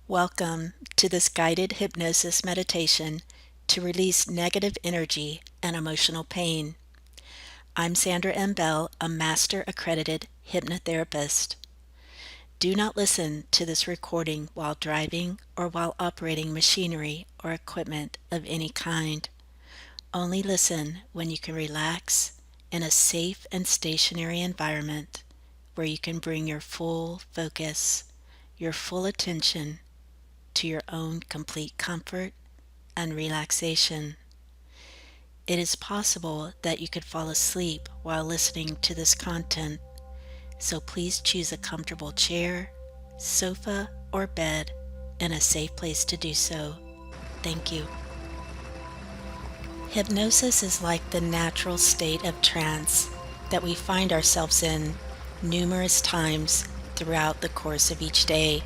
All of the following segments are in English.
Welcome to this guided hypnosis meditation to release negative energy and emotional pain. I'm Sandra M. Bell, a Master Accredited Hypnotherapist. Do not listen to this recording while driving or while operating machinery or equipment of any kind. Only listen when you can relax in a safe and stationary environment where you can bring your full focus, your full attention to your own complete comfort and relaxation. It is possible that you could fall asleep while listening to this content, so please choose a comfortable chair, sofa, or bed and a safe place to do so. Thank you. Hypnosis is like the natural state of trance that we find ourselves in numerous times throughout the course of each day.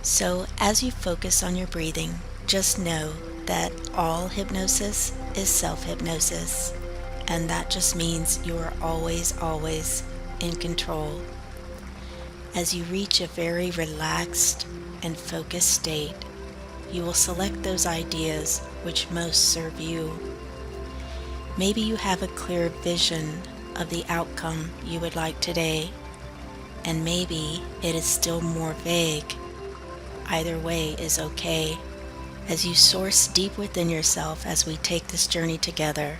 So as you focus on your breathing, just know that all hypnosis is self-hypnosis, and that just means you are always in control. As you reach a very relaxed and focused state, you will select those ideas which most serve you. Maybe you have a clear vision of the outcome you would like today, and maybe it is still more vague. Either way is okay. As you source deep within yourself as we take this journey together,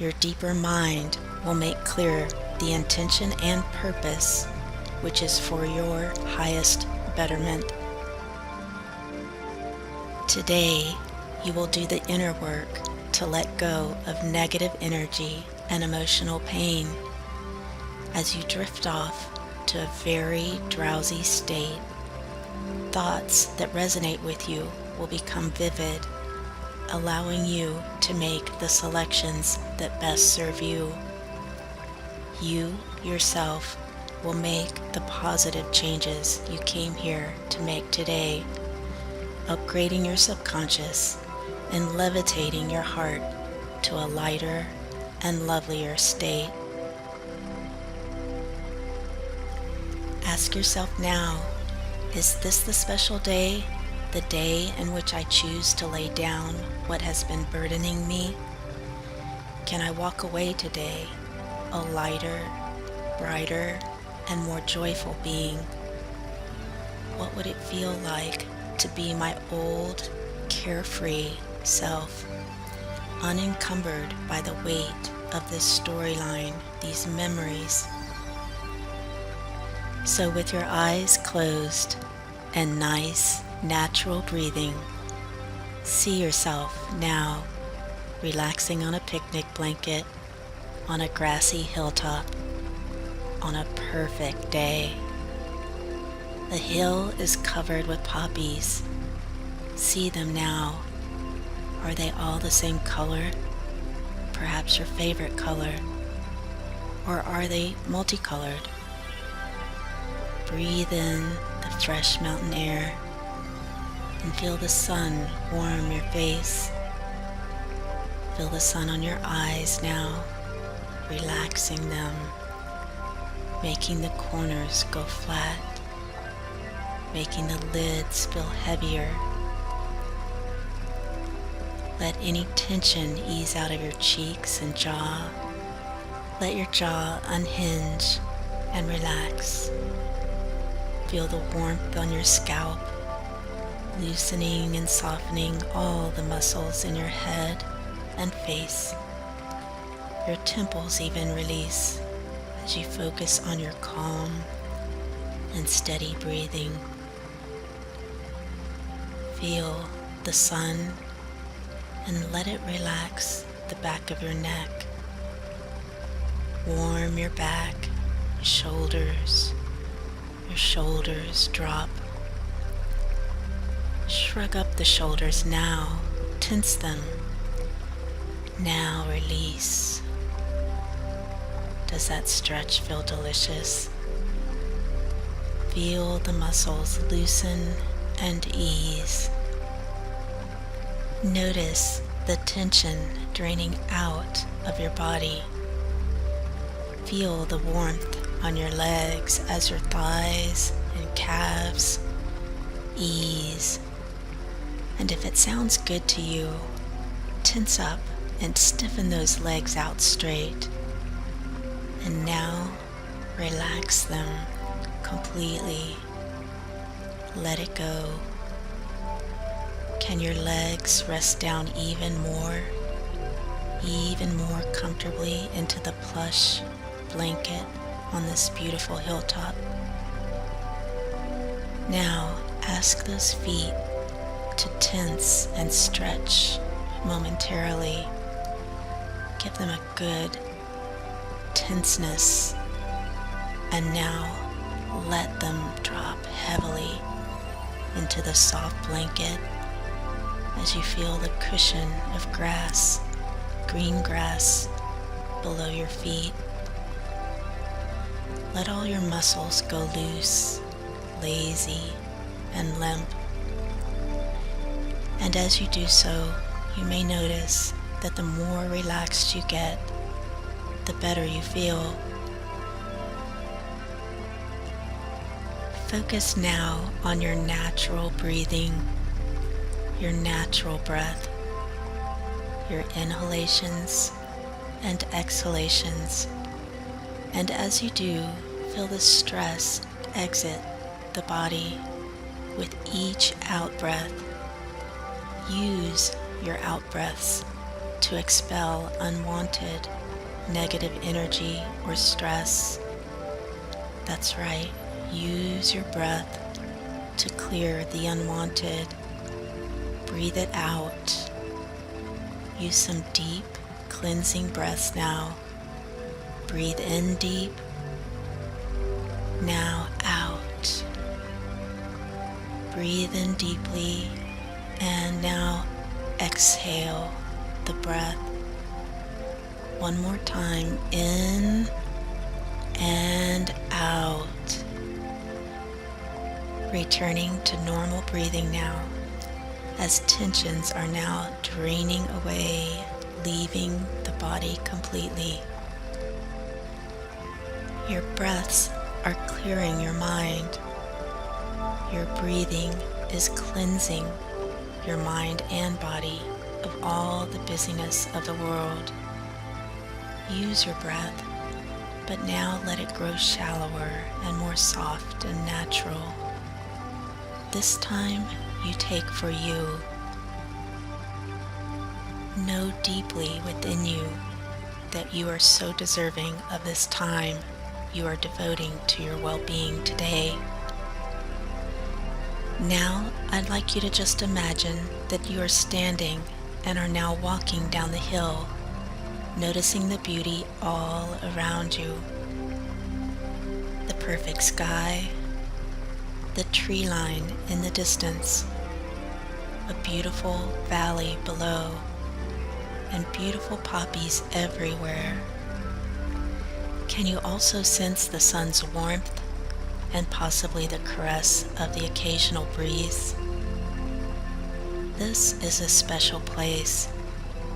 your deeper mind will make clear the intention and purpose which is for your highest betterment. Today, you will do the inner work to let go of negative energy and emotional pain as you drift off to a very drowsy state. Thoughts that resonate with you will become vivid, allowing you to make the selections that best serve you. You, yourself, will make the positive changes you came here to make today, upgrading your subconscious and levitating your heart to a lighter and lovelier state. Ask yourself now, is this the special day, the day in which I choose to lay down what has been burdening me? Can I walk away today a lighter, brighter, and more joyful being? What would it feel like to be my old, carefree self, unencumbered by the weight of this storyline, these memories? So with your eyes closed and nice, natural breathing, see yourself now relaxing on a picnic blanket on a grassy hilltop on a perfect day. The hill is covered with poppies. See them now. Are they all the same color? Perhaps your favorite color? Or are they multicolored? Breathe in the fresh mountain air and feel the sun warm your face. Feel the sun on your eyes now, relaxing them, making the corners go flat, making the lids feel heavier. Let any tension ease out of your cheeks and jaw. Let your jaw unhinge and relax. Feel the warmth on your scalp, loosening and softening all the muscles in your head and face. Your temples even release as you focus on your calm and steady breathing. Feel the sun and let it relax the back of your neck. Warm your back, shoulders. Your shoulders drop. Shrug up the shoulders now, tense them. Now release. Does that stretch feel delicious? Feel the muscles loosen and ease. Notice the tension draining out of your body. Feel the warmth on your legs as your thighs and calves ease. And if it sounds good to you, tense up and stiffen those legs out straight. And now relax them completely. Let it go. Can your legs rest down even more comfortably into the plush blanket on this beautiful hilltop? Now ask those feet to tense and stretch momentarily. Give them a good tenseness, and now let them drop heavily into the soft blanket as you feel the cushion of grass, green grass, below your feet. Let all your muscles go loose, lazy, and limp. And as you do so, you may notice that the more relaxed you get, the better you feel. Focus now on your natural breathing, your natural breath, your inhalations and exhalations. And as you do, feel the stress exit the body with each out-breath. Use your out-breaths to expel unwanted negative energy or stress. That's right. Use your breath to clear the unwanted. Breathe it out. Use some deep, cleansing breaths now. Breathe in deep. Now out. Breathe in deeply, and now exhale the breath. One more time, in and out. Returning to normal breathing now, as tensions are now draining away, leaving the body completely. Your breaths are clearing your mind. Your breathing is cleansing your mind and body of all the busyness of the world. Use your breath, but now let it grow shallower and more soft and natural. This time you take for you. Know deeply within you that you are so deserving of this time you are devoting to your well-being today. Now I'd like you to just imagine that you are standing and are now walking down the hill, noticing the beauty all around you. The perfect sky, the tree line in the distance, a beautiful valley below, and beautiful poppies everywhere. Can you also sense the sun's warmth and possibly the caress of the occasional breeze? This is a special place,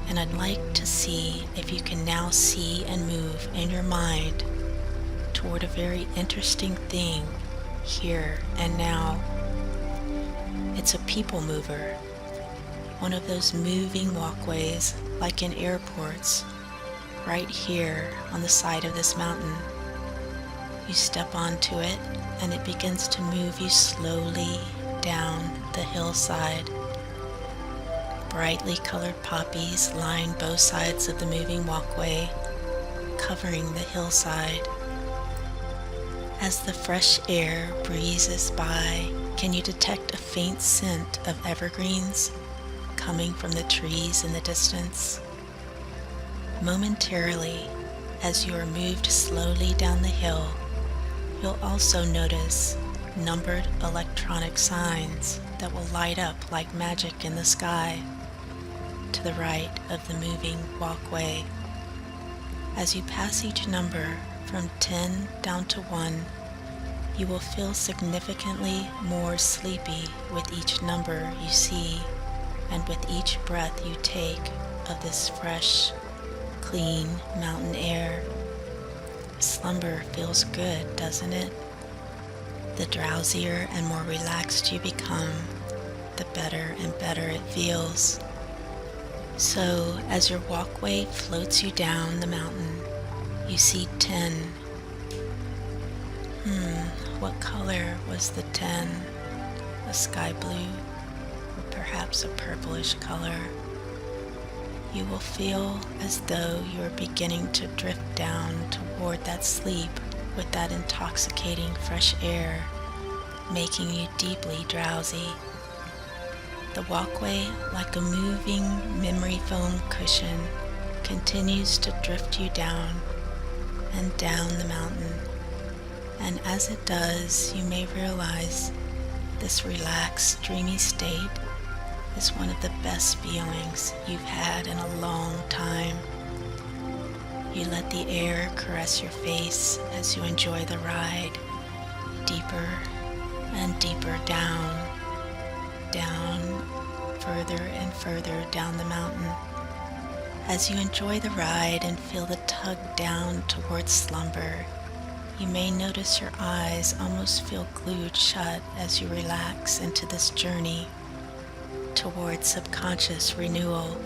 and I'd like to see if you can now see and move in your mind toward a very interesting thing here and now. It's a people mover, one of those moving walkways like in airports, right here on the side of this mountain. You step onto it and it begins to move you slowly down the hillside. Brightly colored poppies line both sides of the moving walkway, covering the hillside. As the fresh air breezes by, can you detect a faint scent of evergreens coming from the trees in the distance? Momentarily, as you are moved slowly down the hill, you'll also notice numbered electronic signs that will light up like magic in the sky to the right of the moving walkway. As you pass each number from 10 down to 1, you will feel significantly more sleepy with each number you see and with each breath you take of this fresh, clean mountain air. Slumber feels good, doesn't it? The drowsier and more relaxed you become, the better and better it feels. So, as your walkway floats you down the mountain, you see 10. What color was the 10? A sky blue, or perhaps a purplish color? You will feel as though you are beginning to drift down toward that sleep with that intoxicating fresh air, making you deeply drowsy. The walkway, like a moving memory foam cushion, continues to drift you down and down the mountain. And as it does, you may realize this relaxed, dreamy state is one of the best feelings you've had in a long time. You let the air caress your face as you enjoy the ride, deeper and deeper down, further and further down the mountain. As you enjoy the ride and feel the tug down towards slumber, you may notice your eyes almost feel glued shut as you relax into this journey towards subconscious renewal.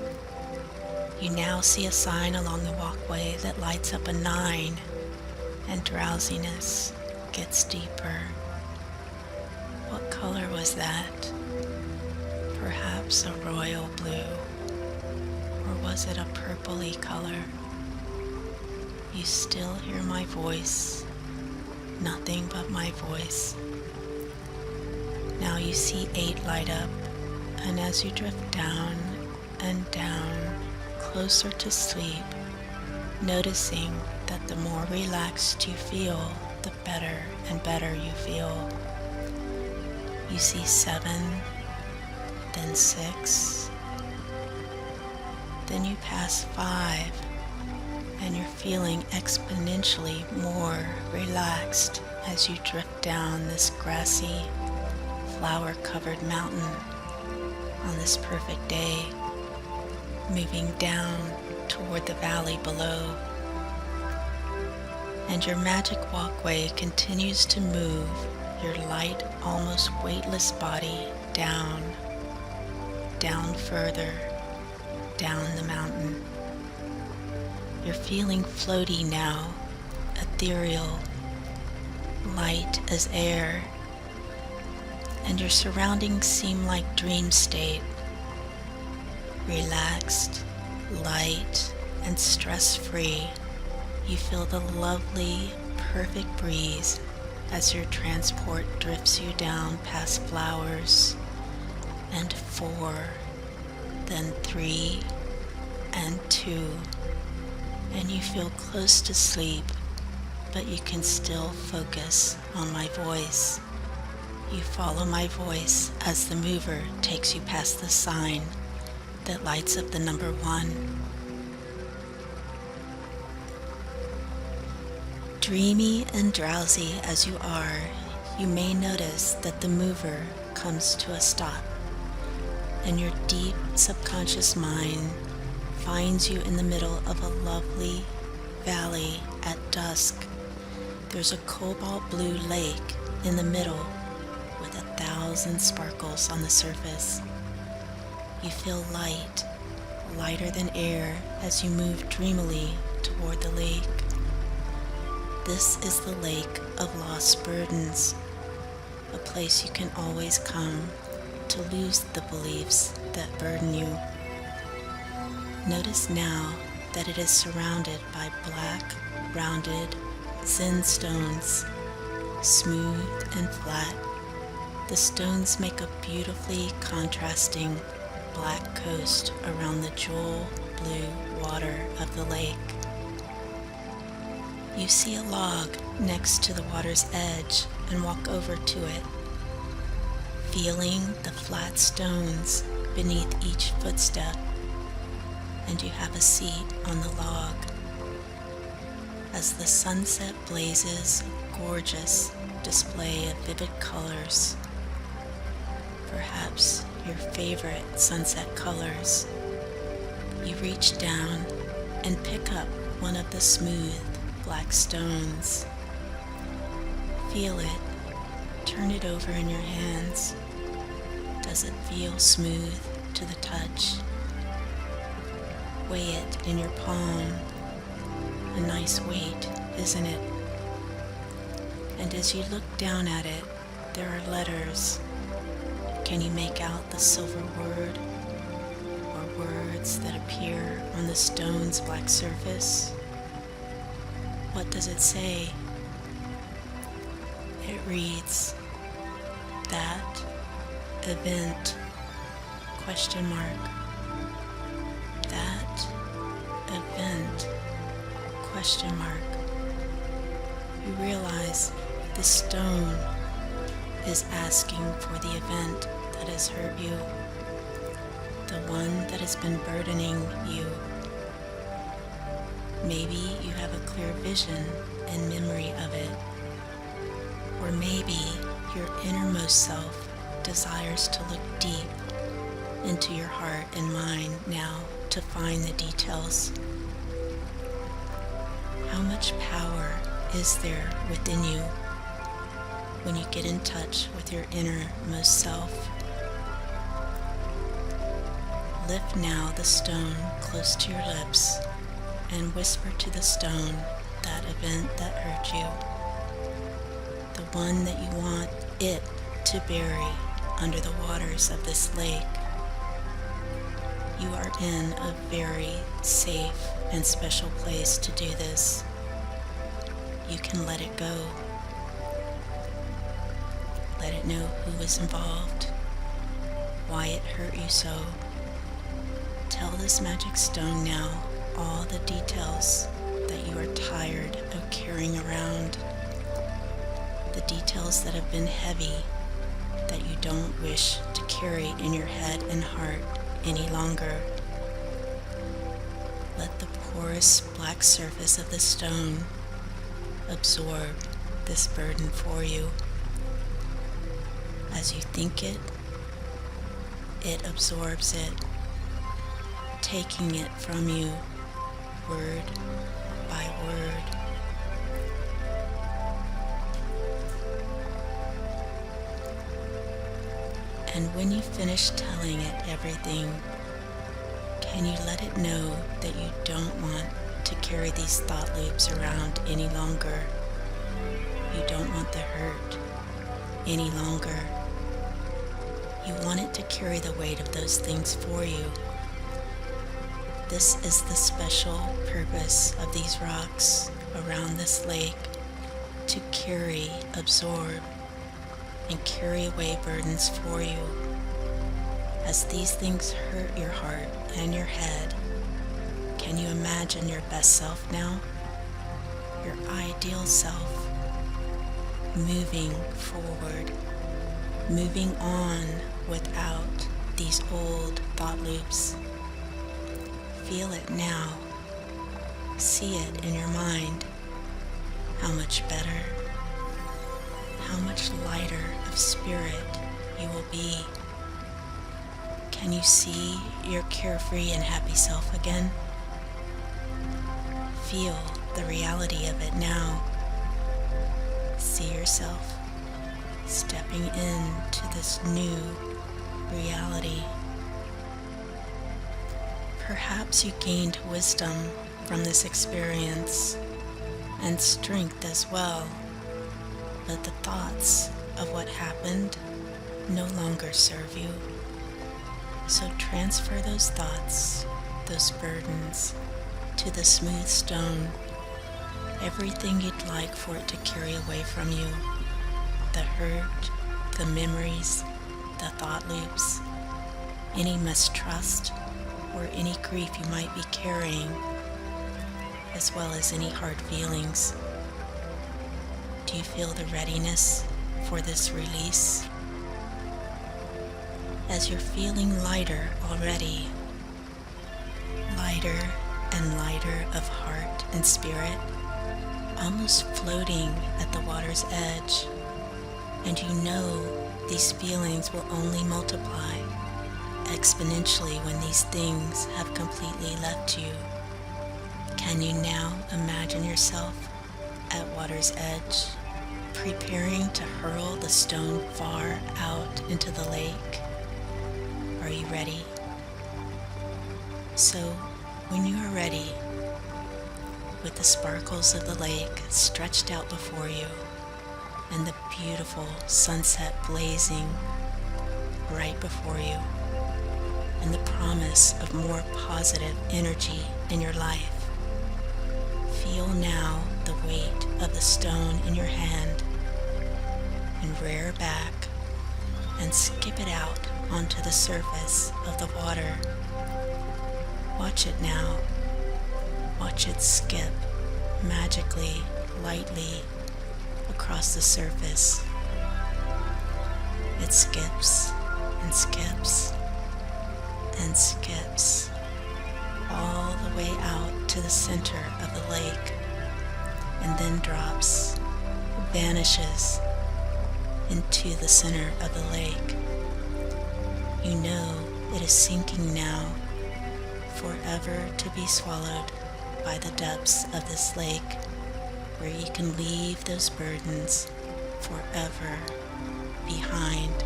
You now see a sign along the walkway that lights up a 9, and drowsiness gets deeper. What color was that? Perhaps a royal blue, or was it a purpley color? You still hear my voice, nothing but my voice. Now you see 8 light up, and as you drift down and down, closer to sleep, noticing that the more relaxed you feel, the better and better you feel. You see 7, then 6, then you pass 5, and you're feeling exponentially more relaxed as you drift down this grassy, flower-covered mountain on this perfect day, moving down toward the valley below. And your magic walkway continues to move your light, almost weightless body down further, down the mountain. You're feeling floaty now, ethereal, light as air, and your surroundings seem like dream state, relaxed, light, and stress-free. You feel the lovely, perfect breeze as your transport drifts you down past flowers, and 4, then 3, and 2, and you feel close to sleep, but you can still focus on my voice. You follow my voice as the mover takes you past the sign that lights up the number 1. Dreamy and drowsy as you are, you may notice that the mover comes to a stop, and your deep subconscious mind finds you in the middle of a lovely valley at dusk. There's a cobalt blue lake in the middle with 1,000 sparkles on the surface. You feel light, lighter than air as you move dreamily toward the lake. This is the Lake of Lost Burdens, a place you can always come to lose the beliefs that burden you. Notice now that it is surrounded by black, rounded Zen stones, smooth and flat. The stones make a beautifully contrasting black coast around the jewel blue water of the lake. You see a log next to the water's edge and walk over to it, feeling the flat stones beneath each footstep, and you have a seat on the log. As the sunset blazes a gorgeous display of vivid colors, perhaps your favorite sunset colors, you reach down and pick up one of the smooth black stones. Feel it, Turn it over in your hands. Does it feel smooth to the touch? Weigh it in your palm. A nice weight, isn't it? And as you look down at it, there are letters. Can you make out the silver word or words that appear on the stone's black surface? What does it say? It reads, "That event, question mark. That event, question mark." You realize the stone is asking for the event that has hurt you, the one that has been burdening you. Maybe you have a clear vision and memory of it, or maybe your innermost self desires to look deep into your heart and mind now to find the details. How much power is there within you when you get in touch with your innermost self? Lift now the stone close to your lips and whisper to the stone that event that hurt you, the one that you want it to bury under the waters of this lake. You are in a very safe and special place to do this. You can let it go. Let it know who was involved, why it hurt you so. Tell this magic stone now all the details that you are tired of carrying around, the details that have been heavy that you don't wish to carry in your head and heart any longer. Let the porous black surface of the stone absorb this burden for you. As you think it, it absorbs it, taking it from you word by word. And when you finish telling it everything, can you let it know that you don't want to carry these thought loops around any longer? You don't want the hurt any longer. You want it to carry the weight of those things for you. This is the special purpose of these rocks around this lake, to carry, absorb, and carry away burdens for you. As these things hurt your heart and your head, can you imagine your best self now? Your ideal self, moving forward, moving on without these old thought loops. Feel it now. See it in your mind. How much better, how much lighter of spirit you will be. Can you see your carefree and happy self again? Feel the reality of it now. See yourself stepping into this new reality. Perhaps you gained wisdom from this experience and strength as well, but the thoughts of what happened no longer serve you. So transfer those thoughts, those burdens, to the smooth stone. Everything you'd like for it to carry away from you. The hurt, the memories, the thought loops, any mistrust, or any grief you might be carrying, as well as any hard feelings. Do you feel the readiness for this release? As you're feeling lighter already, lighter and lighter of heart and spirit, almost floating at the water's edge, and you know these feelings will only multiply exponentially when these things have completely left you. Can you now imagine yourself at water's edge, preparing to hurl the stone far out into the lake. Are you ready? So, when you are ready, with the sparkles of the lake stretched out before you and the beautiful sunset blazing right before you, and the promise of more positive energy in your life, feel now the weight of the stone in your hand and rear back and skip it out onto the surface of the water. Watch it now. Watch it skip magically, lightly across the surface. It skips and skips and skips all the way out to the center of the lake, and then drops, vanishes into the center of the lake. You know it is sinking now, forever to be swallowed by the depths of this lake, where you can leave those burdens forever behind,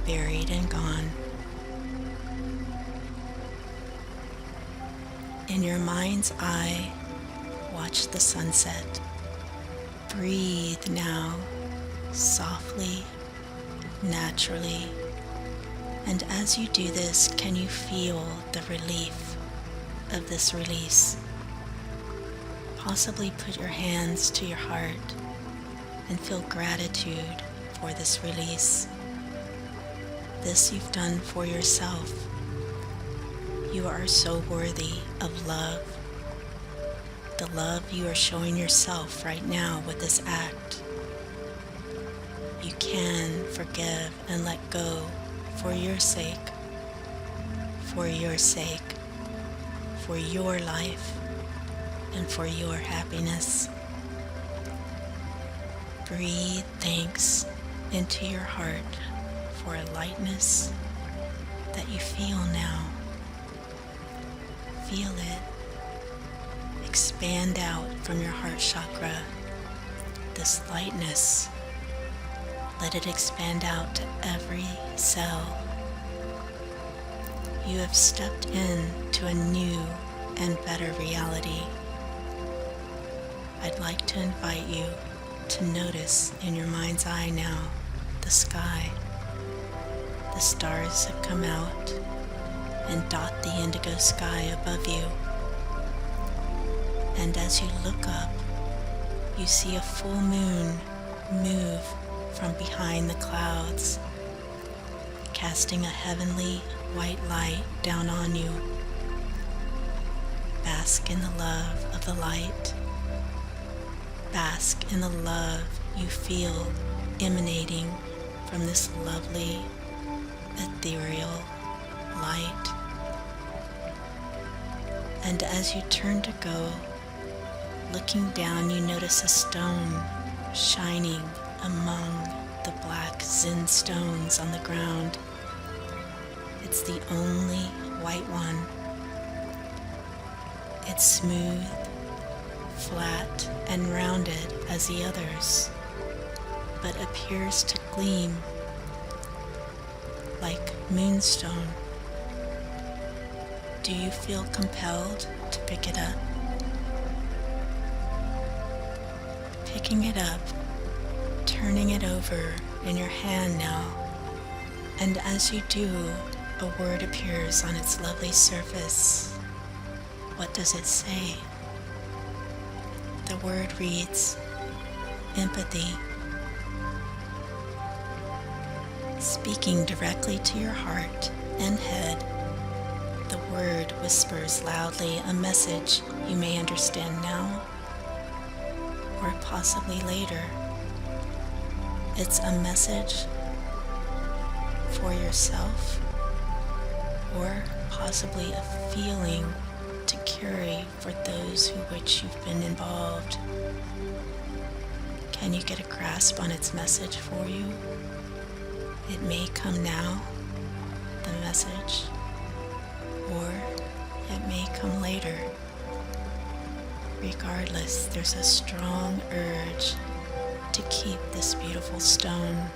buried and gone. In your mind's eye, watch the sunset. Breathe now, softly, naturally. And as you do this, can you feel the relief of this release? Possibly put your hands to your heart and feel gratitude for this release. This you've done for yourself. You are so worthy of love. The love you are showing yourself right now with this act. You can forgive and let go for your sake, for your sake, for your life, and for your happiness. Breathe thanks into your heart for a lightness that you feel now. Feel it expand out from your heart chakra. This lightness, let it expand out to every cell. You have stepped into a new and better reality. I'd like to invite you to notice in your mind's eye now the sky. The stars have come out and dot the indigo sky above you. And as you look up, you see a full moon move from behind the clouds, casting a heavenly white light down on you. Bask in the love of the light. Bask in the love you feel emanating from this lovely, ethereal light. And as you turn to go, looking down, you notice a stone shining among the black Zen stones on the ground. It's the only white one. It's smooth, flat, and rounded as the others, but appears to gleam like moonstone. Do you feel compelled to pick it up? Picking it up, turning it over in your hand now, and as you do, a word appears on its lovely surface. What does it say? The word reads, empathy. Speaking directly to your heart and head, the word whispers loudly a message you may understand now, or possibly later. It's a message for yourself, or possibly a feeling to carry for those who which you've been involved. Can you get a grasp on its message for you? It may come now, the message, or it may come later. Regardless, there's a strong urge to keep this beautiful stone.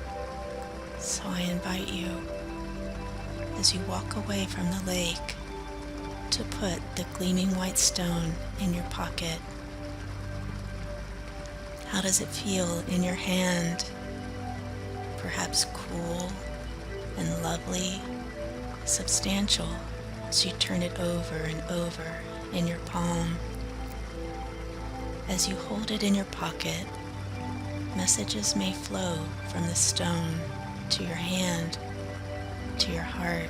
So I invite you, as you walk away from the lake, to put the gleaming white stone in your pocket. How does it feel in your hand? Perhaps cool and lovely, substantial, as you turn it over and over in your palm. As you hold it in your pocket, messages may flow from the stone to your hand, to your heart.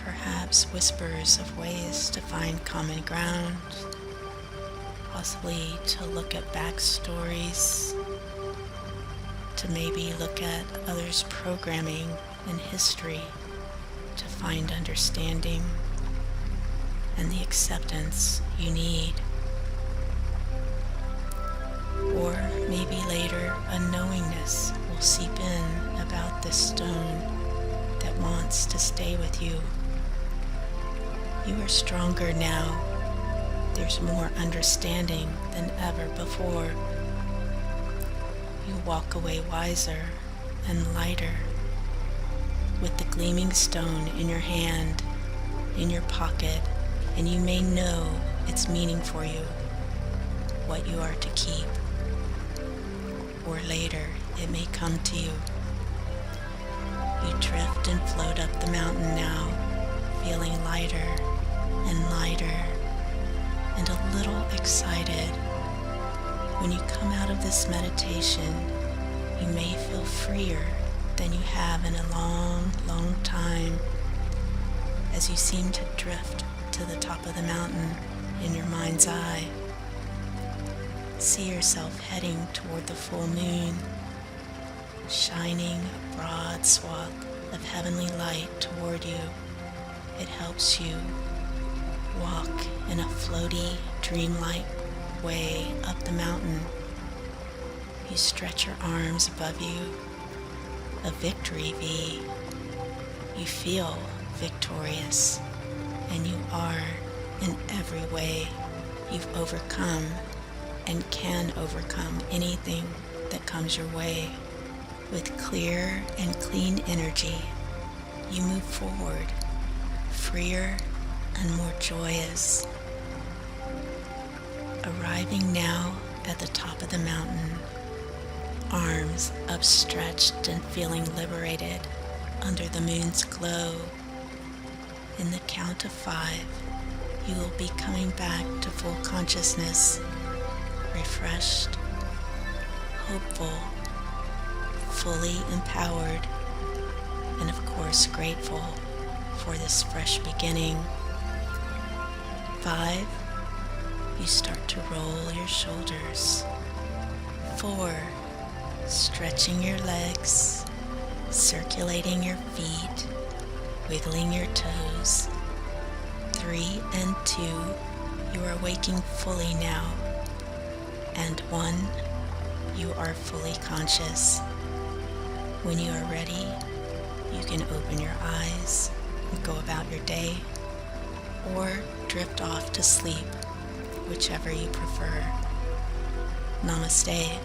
Perhaps whispers of ways to find common ground, possibly to look at backstories, to maybe look at others' programming and history to find understanding and the acceptance you need. Or maybe later a knowingness will seep in about this stone that wants to stay with you. You are stronger now. There's more understanding than ever before. You walk away wiser and lighter with the gleaming stone in your hand, in your pocket, and you may know its meaning for you, what you are to keep. Or later it may come to you. You drift and float up the mountain now, feeling lighter and lighter and a little excited. When you come out of this meditation, you may feel freer than you have in a long, long time, as you seem to drift to the top of the mountain in your mind's eye. See yourself heading toward the full moon, shining a broad swath of heavenly light toward you. It helps you walk in a floaty, dreamlike way up the mountain. You stretch your arms above you, a victory V. You feel victorious, and you are in every way. You've overcome and can overcome anything that comes your way. With clear and clean energy, you move forward, freer and more joyous. Arriving now at the top of the mountain, arms upstretched and feeling liberated under the moon's glow. In the count of 5, you will be coming back to full consciousness, refreshed, hopeful, fully empowered, and of course grateful for this fresh beginning. 5, you start to roll your shoulders. 4, stretching your legs, circulating your feet, wiggling your toes. 3 and 2, you are waking fully now. And 1, you are fully conscious. When you are ready, you can open your eyes and go about your day, or drift off to sleep, whichever you prefer. Namaste.